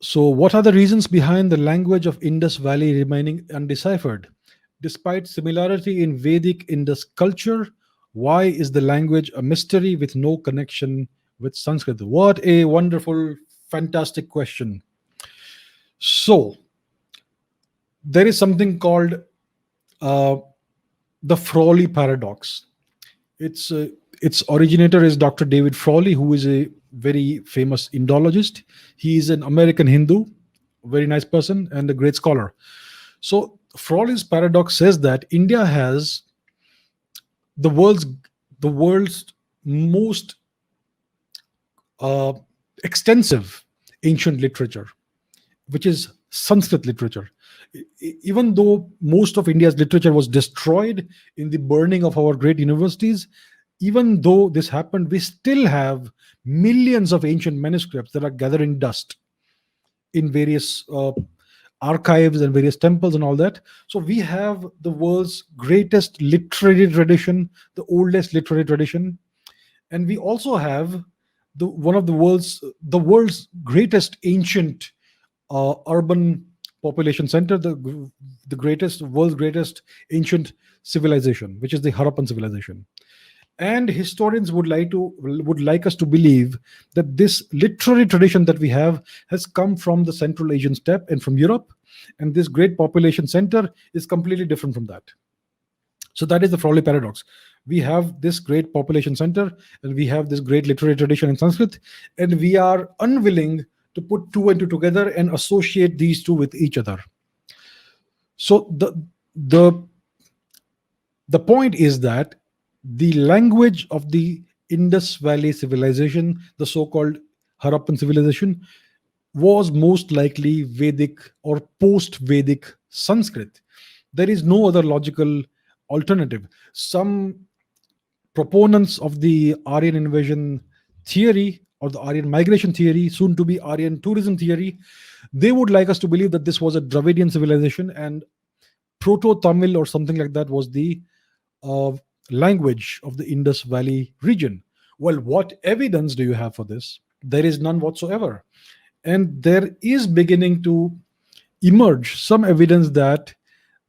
So, what are the reasons behind the language of Indus Valley remaining undeciphered? Despite similarity in Vedic Indus culture, why is the language a mystery with no connection with Sanskrit? What a wonderful, fantastic question. So, there is something called uh, the Frawley paradox. Its its originator is Dr. David Frawley, who is a very famous Indologist. He is an American Hindu, very nice person and a great scholar. So Frawley's paradox says that India has the world's the world's most uh, extensive ancient literature, which is Sanskrit literature. Even though most of India's literature was destroyed in the burning of our great universities, even though this happened, we still have millions of ancient manuscripts that are gathering dust in various archives and various temples and all that. So we have the world's greatest literary tradition, the oldest literary tradition, and we also have one of the world's greatest ancient urban population center, the greatest world's greatest ancient civilization, which is the Harappan civilization. And historians would like us to believe that this literary tradition that we have has come from the Central Asian steppe and from Europe, and this great population center is completely different from that. So that is the Frawley paradox. We have this great population center and we have this great literary tradition in Sanskrit, and we are unwilling to put two and two together and associate these two with each other. So the point is that the language of the Indus Valley civilization, the so-called Harappan civilization, was most likely Vedic or post-Vedic Sanskrit. There is no other logical alternative. Some proponents of the Aryan invasion theory or the Aryan migration theory, soon to be Aryan tourism theory, they would like us to believe that this was a Dravidian civilization and Proto Tamil or something like that was the uh, language of the Indus Valley region. Well, what evidence do you have for this? There is none whatsoever. And there is beginning to emerge some evidence that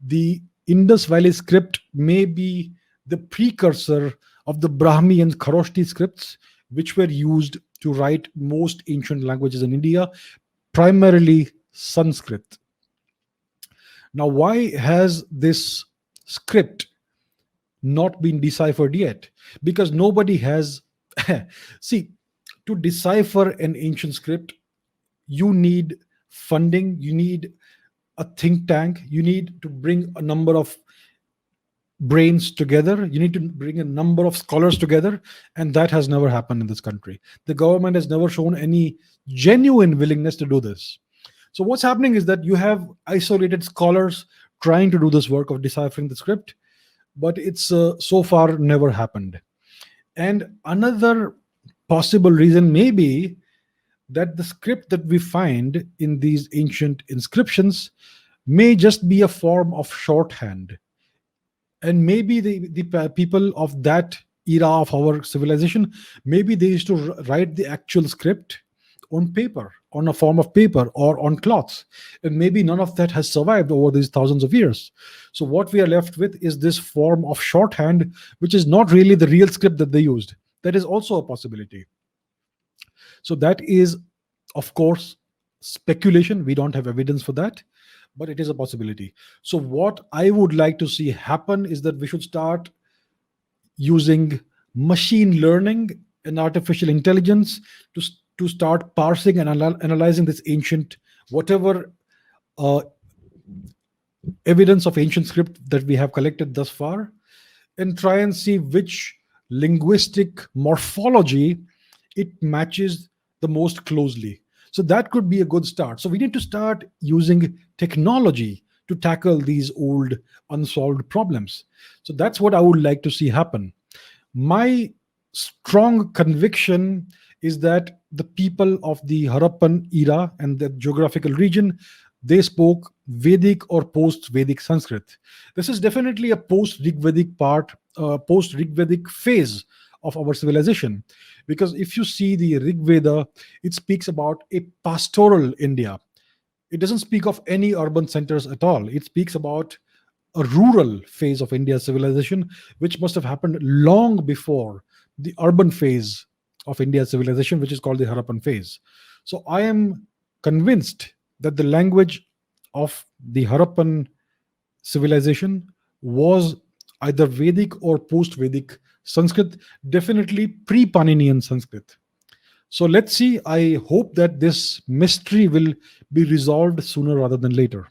the Indus Valley script may be the precursor of the Brahmi and Kharoshthi scripts, which were used to write most ancient languages in India, primarily Sanskrit. Now, why has this script not been deciphered yet? Because nobody has. See, to decipher an ancient script, you need funding, you need a think tank, you need to bring a number of brains together, you need to bring a number of scholars together, and that has never happened in this country. The government has never shown any genuine willingness to do this. So what's happening is that you have isolated scholars trying to do this work of deciphering the script, but it's so far never happened. And another possible reason may be that the script that we find in these ancient inscriptions may just be a form of shorthand. And maybe the people of that era of our civilization, maybe they used to write the actual script on paper, on a form of paper or on cloths. And maybe none of that has survived over these thousands of years. So what we are left with is this form of shorthand, which is not really the real script that they used. That is also a possibility. So that is, of course, speculation. We don't have evidence for that, but it is a possibility. So what I would like to see happen is that we should start using machine learning and artificial intelligence to start parsing and analyzing this ancient, whatever uh, evidence of ancient script that we have collected thus far, and try and see which linguistic morphology it matches the most closely. So that could be a good start. So we need to start using technology to tackle these old unsolved problems. So that's what I would like to see happen. My strong conviction is that the people of the Harappan era and the geographical region, they spoke Vedic or post-Vedic Sanskrit. This is definitely a post-Rigvedic phase of our civilization. Because if you see the Rig Veda, it speaks about a pastoral India. It doesn't speak of any urban centers at all. It speaks about a rural phase of India's civilization, which must have happened long before the urban phase of India's civilization, which is called the Harappan phase. So I am convinced that the language of the Harappan civilization was either Vedic or post Vedic Sanskrit, definitely pre Paninian Sanskrit. So let's see. I hope that this mystery will be resolved sooner rather than later.